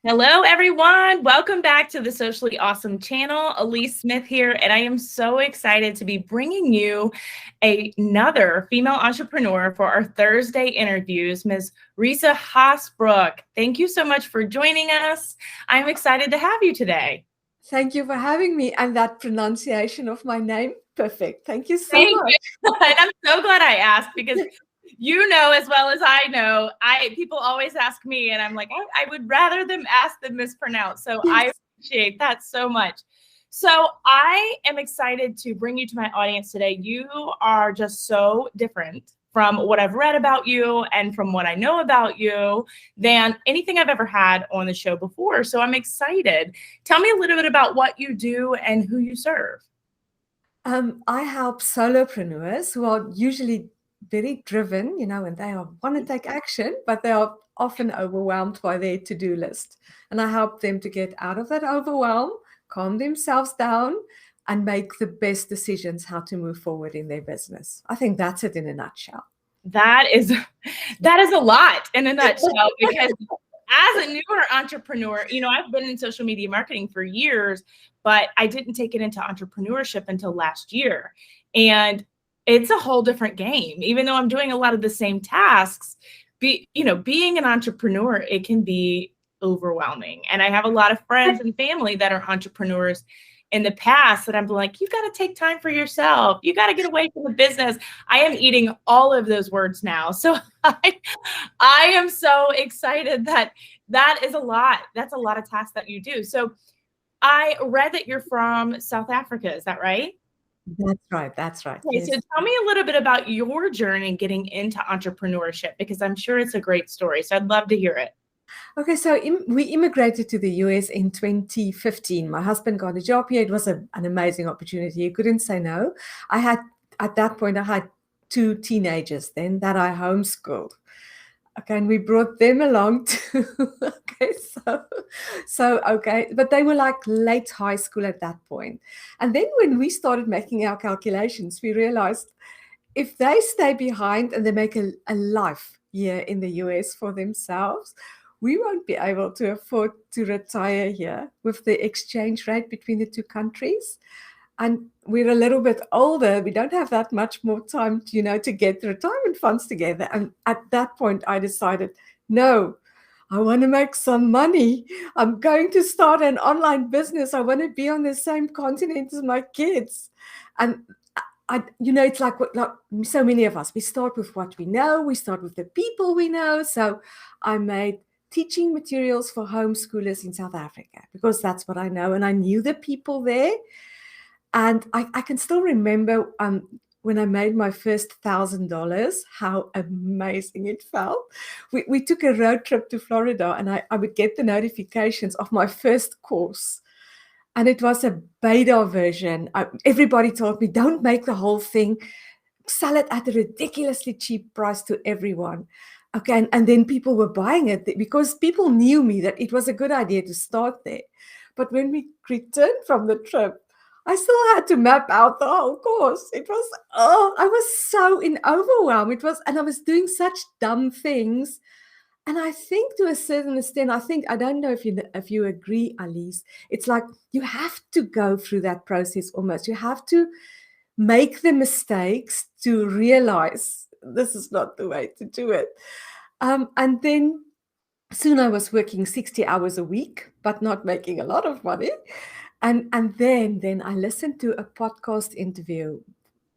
Hello, everyone. Welcome back to the Socially Awesome channel. Elise Smith here, and I am so excited to be bringing you another female entrepreneur for our Thursday interviews, Ms. Risa Haasbroek. Thank you so much for joining us. I'm excited to have you today. Thank you for having me. And that pronunciation of my name, perfect. Thank you so Thank much. you. And I'm so glad I asked because you know as well as I know, people always ask me, and I'm like, I would rather them ask than mispronounce. So I appreciate that so much. So I am excited to bring you to my audience today. You are just so different from what I've read about you and from what I know about you than anything I've ever had on the show before. So I'm excited. Tell me a little bit about what you do and who you serve. I help solopreneurs who are usually very driven, and they want to take action, but they are often overwhelmed by their to-do list. And I help them to get out of that overwhelm, calm themselves down, and make the best decisions how to move forward in their business. I think that's it in a nutshell. That is a lot in a nutshell, because as a newer entrepreneur, I've been in social media marketing for years, but I didn't take it into entrepreneurship until last year. And it's a whole different game. Even though I'm doing a lot of the same tasks, being an entrepreneur, it can be overwhelming. And I have a lot of friends and family that are entrepreneurs in the past that I'm like, you got to take time for yourself. You got to get away from the business. I am eating all of those words now. So I am so excited that is a lot. That's a lot of tasks that you do. So I read that you're from South Africa. Is that right? That's right. Okay, Yes. so tell me a little bit about your journey getting into entrepreneurship, because I'm sure it's a great story. So I'd love to hear it. Okay, so we immigrated to the US in 2015. My husband got a job here. It was an amazing opportunity. You couldn't say no. At that point, I had 2 teenagers then that I homeschooled. Okay, and we brought them along too. Okay, but they were like late high school at that point. And then when we started making our calculations, we realized if they stay behind and they make a life here in the US for themselves, we won't be able to afford to retire here with the exchange rate between the 2 countries. And we're a little bit older. We don't have that much more time, to get the retirement funds together. And at that point, I decided, no, I want to make some money. I'm going to start an online business. I want to be on the same continent as my kids. And it's like so many of us, we start with what we know. We start with the people we know. So I made teaching materials for homeschoolers in South Africa because that's what I know. And I knew the people there. And I can still remember when I made my first $1,000, how amazing it felt. We took a road trip to Florida, and I would get the notifications of my first course. And it was a beta version. Everybody told me, don't make the whole thing. Sell it at a ridiculously cheap price to everyone. Okay, and then people were buying it because people knew me that it was a good idea to start there. But when we returned from the trip, I still had to map out the whole course. I was so in overwhelm. And I was doing such dumb things. And I think to a certain extent, I don't know if you agree, Alice, it's like you have to go through that process almost. You have to make the mistakes to realize this is not the way to do it. And then soon I was working 60 hours a week, but not making a lot of money. And then I listened to a podcast interview.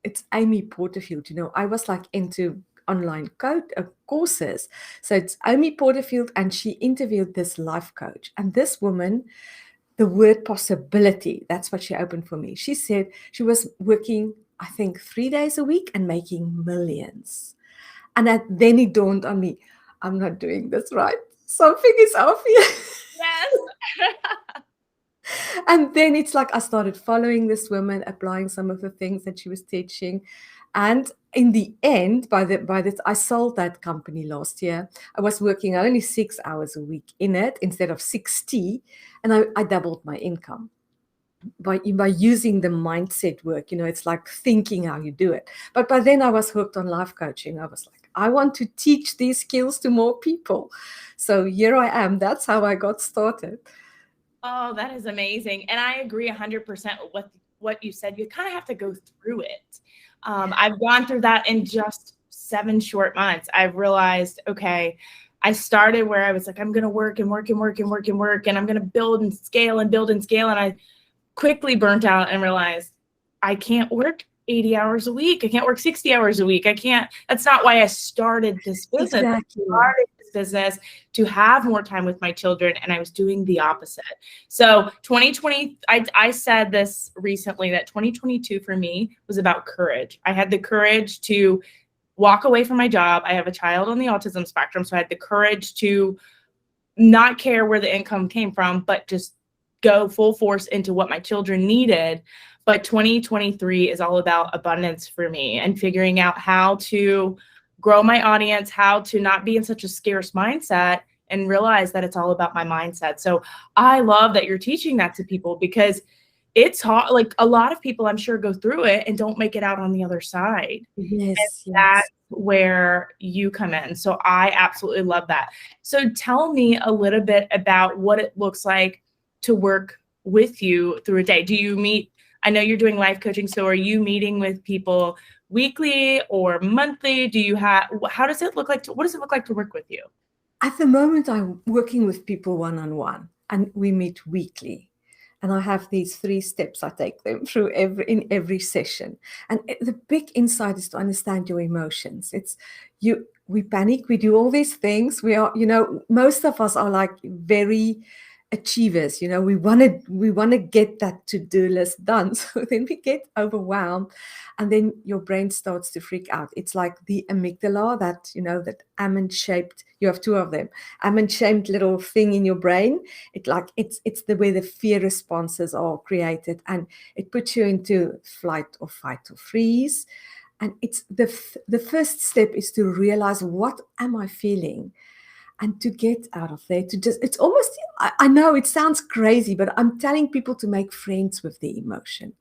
It's Amy Porterfield. I was like into online courses. So it's Amy Porterfield, and she interviewed this life coach. And this woman, the word possibility, that's what she opened for me. She said she was working, I think, 3 days a week and making millions. And then it dawned on me, I'm not doing this right. Something is off here. Yes. And then it's like I started following this woman, applying some of the things that she was teaching. And in the end, I sold that company last year. I was working only 6 hours a week in it instead of 60. And I doubled my income by using the mindset work. It's like thinking how you do it. But by then I was hooked on life coaching. I was like, I want to teach these skills to more people. So here I am. That's how I got started. Oh, that is amazing. And I agree 100% with what you said. You kind of have to go through it. I've gone through that in just 7 short months. I've realized, okay, I started where I was like, I'm going to work and work and work and work and work, and I'm going to build and scale and build and scale. And I quickly burnt out and realized I can't work 80 hours a week. I can't work 60 hours a week. I can't. That's not why I started this business. Exactly. I started this business to have more time with my children, and I was doing the opposite. So 2020, I said this recently, that 2022 for me was about courage. I had the courage to walk away from my job. I have a child on the autism spectrum, so I had the courage to not care where the income came from, but just go full force into what my children needed. But 2023 is all about abundance for me and figuring out how to grow my audience, how to not be in such a scarce mindset, and realize that it's all about my mindset. So I love that you're teaching that to people, because it's hard. Like, a lot of people, I'm sure, go through it and don't make it out on the other side. Yes, And that's where you come in. So I absolutely love that. So tell me a little bit about what it looks like to work with you through a day. Do you meet, I know you're doing life coaching, so are you meeting with people weekly or monthly? Do you have, how does it look like to, what does it look like to work with you? At the moment, I'm working with people one-on-one, and we meet weekly. And I have these 3 steps I take them through in every session. And the big insight is to understand your emotions. We panic, we do all these things. We are, most of us are like very achievers. We want to get that to-do list done. So then we get overwhelmed, and then your brain starts to freak out. It's like the amygdala, that almond-shaped, you have 2 of them, almond-shaped little thing in your brain. It's the way the fear responses are created, and it puts you into flight or fight or freeze. And it's the first step is to realize, what am I feeling? And to get out of there, it's almost, I know it sounds crazy, but I'm telling people to make friends with the emotion,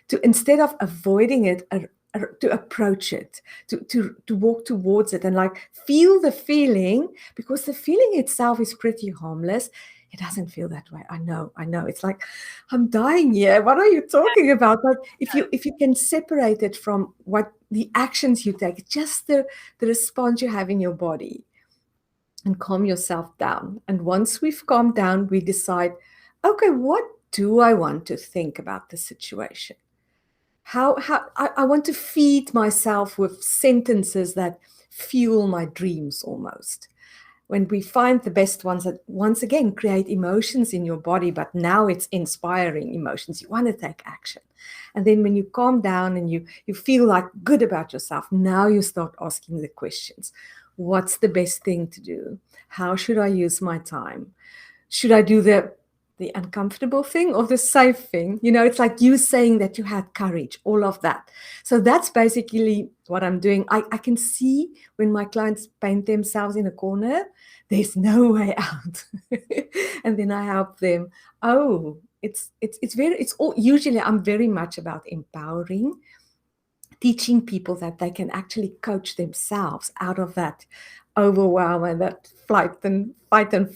to, instead of avoiding it, to approach it, to walk towards it and feel the feeling, because the feeling itself is pretty harmless. It doesn't feel that way. I know. It's like, I'm dying here. What are you talking about? But if you can separate it from what the actions you take, just the response you have in your body, and calm yourself down. And once we've calmed down, we decide, okay, what do I want to think about the situation? How I want to feed myself with sentences that fuel my dreams almost. When we find the best ones that, once again, create emotions in your body, but now it's inspiring emotions, you want to take action. And then when you calm down and you feel good about yourself, now you start asking the questions. What's the best thing to do? How should I use my time? Should I do the uncomfortable thing or the safe thing? It's like you saying that you had courage, all of that. So that's basically what I'm doing. I can see when my clients paint themselves in a corner, there's no way out. And then I help them. Oh, usually I'm very much about empowering, teaching people that they can actually coach themselves out of that overwhelm and that flight and fight and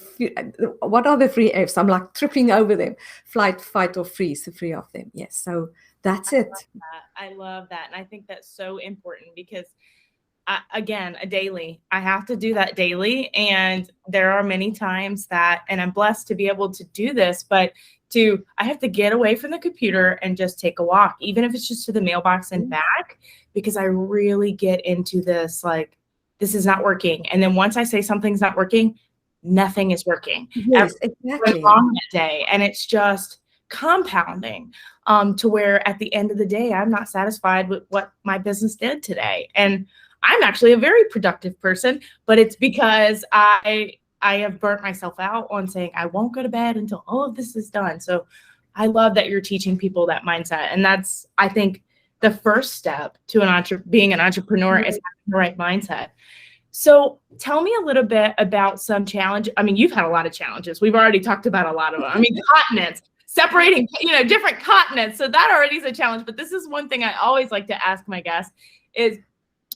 what are the 3 F's? I'm tripping over them. Flight, fight, or freeze, the 3 of them. Yes. So that's it. I love that. And I think that's so important, because again, I have to do that daily. And there are many times that, and I'm blessed to be able to do this, but I have to get away from the computer and just take a walk, even if it's just to the mailbox and back, because I really get into this, this is not working. And then once I say something's not working, nothing is working. Yes, exactly. Wrong that day. And it's just compounding to where at the end of the day, I'm not satisfied with what my business did today. And I'm actually a very productive person, but it's because I have burnt myself out on saying I won't go to bed until all of this is done. So I love that you're teaching people that mindset. And that's, I think, the first step to being an entrepreneur is having the right mindset. So tell me a little bit about some challenge. I mean, you've had a lot of challenges. We've already talked about a lot of them. I mean, continents, separating, different continents. So that already is a challenge. But this is one thing I always like to ask my guests is,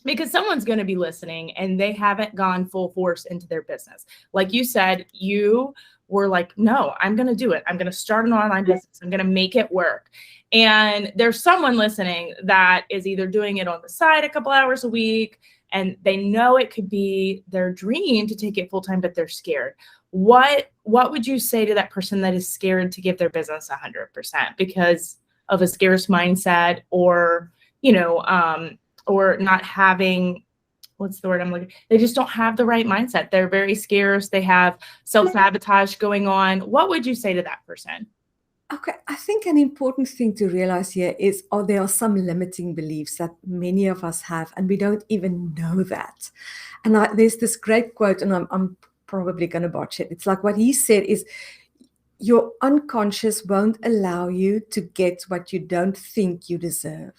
because someone's going to be listening and they haven't gone full force into their business. Like you said, you were like, no, I'm going to do it. I'm going to start an online business. I'm going to make it work. And there's someone listening that is either doing it on the side a couple hours a week, and they know it could be their dream to take it full time, but they're scared. What would you say to that person that is scared to give their business 100% because of a scarce mindset, or, or not having, what's the word I'm looking, they just don't have the right mindset. They're very scarce. They have self-sabotage going on. What would you say to that person? Okay, I think an important thing to realize here is, there are some limiting beliefs that many of us have, and we don't even know that. And there's this great quote, and I'm probably going to botch it. It's like what he said is, your unconscious won't allow you to get what you don't think you deserve.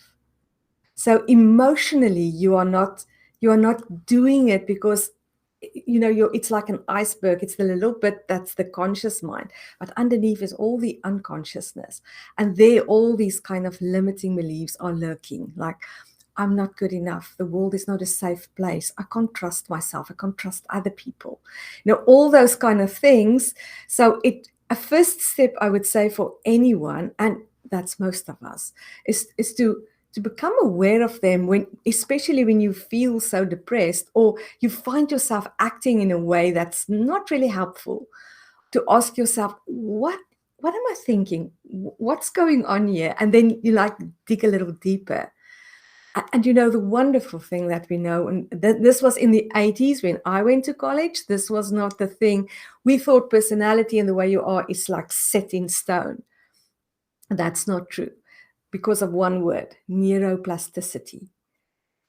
So emotionally, you are not doing it because it's like an iceberg. It's the little bit that's the conscious mind, but underneath is all the unconsciousness, and there all these kind of limiting beliefs are lurking. Like, I'm not good enough. The world is not a safe place. I can't trust myself. I can't trust other people. All those kind of things. So a first step, I would say, for anyone, and that's most of us, is to become aware of them, especially when you feel so depressed or you find yourself acting in a way that's not really helpful, to ask yourself, what am I thinking? What's going on here? And then you dig a little deeper. And the wonderful thing that we know, and this was in the 80s when I went to college, this was not the thing. We thought personality and the way you are is like set in stone. That's not true. Because of one word, neuroplasticity.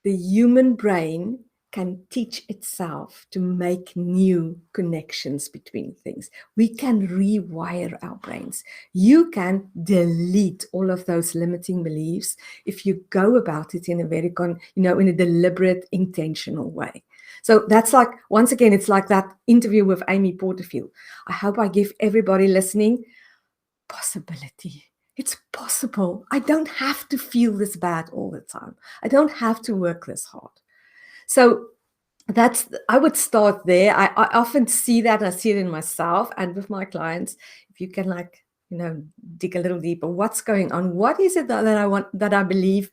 The human brain can teach itself to make new connections between things. We can rewire our brains. You can delete all of those limiting beliefs if you go about it in a very, in a deliberate, intentional way. So that's like, once again, it's like that interview with Amy Porterfield. I hope I give everybody listening possibility. It's possible. I don't have to feel this bad all the time. I don't have to work this hard. So I would start there. I often see that. I see it in myself and with my clients. If you can dig a little deeper, what's going on? What is it that I want, that I believe?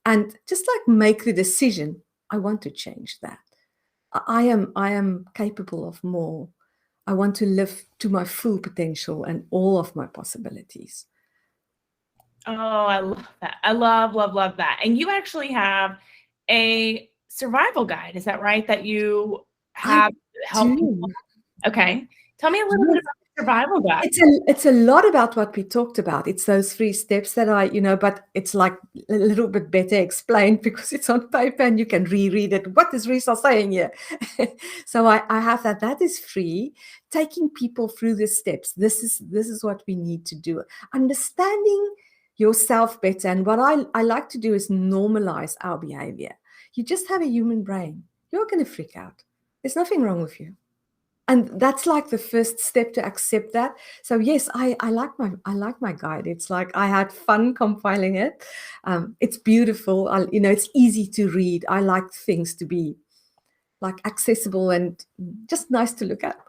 And just make the decision. I want to change that. I am capable of more. I want to live to my full potential and all of my possibilities. Oh, I love that. I love that. And you actually have a survival guide. Is that right? That you have helped people? Okay. Tell me a little bit about the survival guide. It's a lot about what we talked about. It's those 3 steps that but it's like a little bit better explained because it's on paper and you can reread it. What is Risa saying here? So I have that. That is free. Taking people through the steps. This is what we need to do. Understanding yourself better. And what I like to do is normalize our behavior. You just have a human brain. You're going to freak out. There's nothing wrong with you. And that's like the first step to accept that. So yes, I like my guide. It's like I had fun compiling it. It's beautiful. It's easy to read. I like things to be accessible and just nice to look at.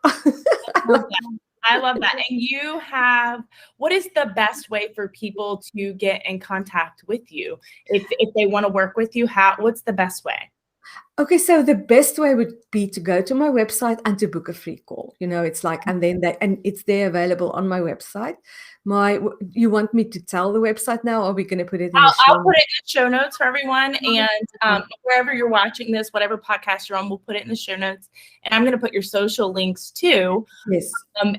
I love that. And what is the best way for people to get in contact with you? If they want to work with you, what's the best way? Okay, so the best way would be to go to my website and to book a free call. It's like, and it's there available on my website. You want me to tell the website now, or are we going to put it in the show I'll put it in the show notes for everyone. And wherever you're watching this, whatever podcast you're on, we'll put it in the show notes. And I'm going to put your social links too. Yes.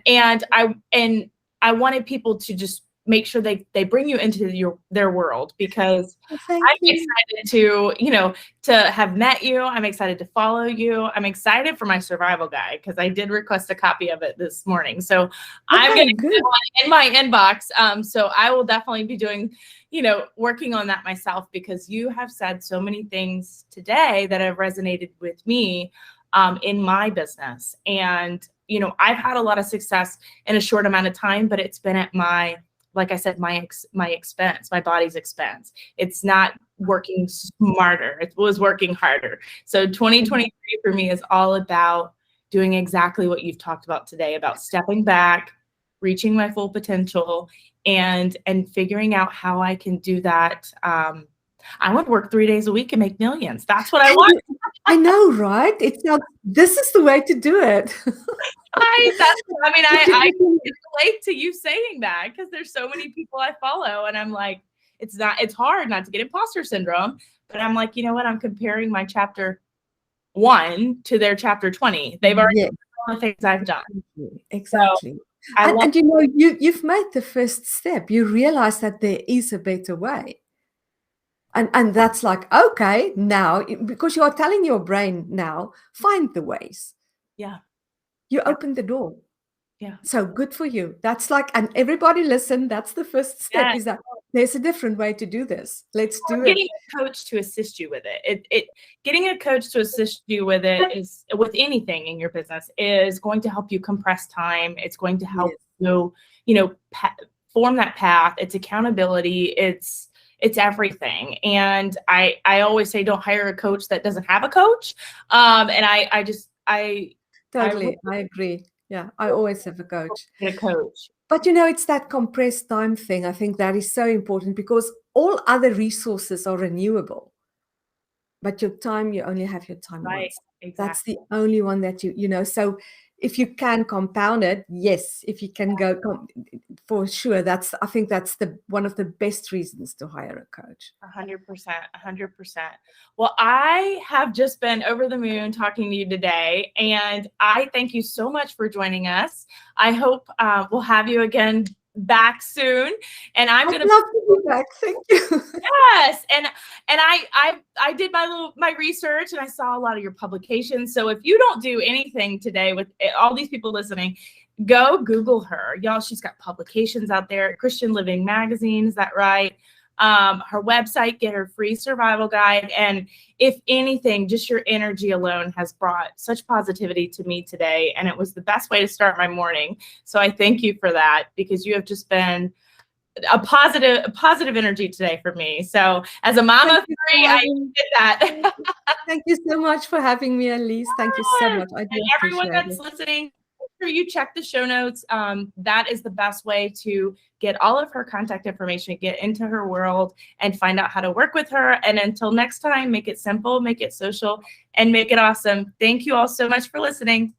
And I wanted people to just make sure they bring you into their world, because I'm excited to have met you. I'm excited to follow you. I'm excited for my survival guide because I did request a copy of it this morning. So I'm going to get one in my inbox. So I will definitely be doing, working on that myself, because you have said so many things today that have resonated with me in my business. And, I've had a lot of success in a short amount of time, but it's been at my like I said, my expense, my body's expense. It's not working smarter. It was working harder. So 2023 for me is all about doing exactly what you've talked about today, about stepping back, reaching my full potential, and figuring out how I can do that. I want to work 3 days a week and make millions. That's what I want. I know, right? It's not, this is the way to do it. I can relate to you saying that, because there's so many people I follow, and I'm like, it's hard not to get imposter syndrome, but I'm like, you know what? I'm comparing my chapter 1 to their chapter 20. They've already done all the things I've done. Exactly. So and you know, you've made the first step. You realize that there is a better way. And that's like, okay, now, because you are telling your brain now, find the ways. Yeah. You open the door. Yeah. So good for you. That's like, and everybody listen, that's the first step, is that there's a different way to do this. Let's do it. Getting a coach to assist you with it. Getting a coach to assist you with it is, with anything in your business, is going to help you compress time. It's going to help you, form that path. It's accountability. It's everything. And I always say, don't hire a coach that doesn't have a coach. And I totally, I agree. Yeah, I always have a coach. A coach. But it's that compressed time thing. I think that is so important, because all other resources are renewable. But your time, you only have your time once. Exactly. That's the only one that so if you can compound it, yes. If you can go for sure, I think that's one of the best reasons to hire a coach. 100%. Well, I have just been over the moon talking to you today, and I thank you so much for joining us. I hope we'll have you again back soon, and I'd love to be back. Thank you. Yes, and I did my research, and I saw a lot of your publications. So if you don't do anything today, with all these people listening, go Google her, y'all. She's got publications out there. Christian Living Magazine, is that right? Her website, get her free survival guide. And if anything, just your energy alone has brought such positivity to me today, and it was the best way to start my morning. So I thank you for that, because you have just been a positive energy today for me. So as a mom of 3, I did that. Thank you so much for having me, Elise. Thank you so much. I do and everyone that's listening, make sure you check the show notes. That is the best way to get all of her contact information, get into her world, and find out how to work with her. And until next time, make it simple, make it social, and make it awesome. Thank you all so much for listening.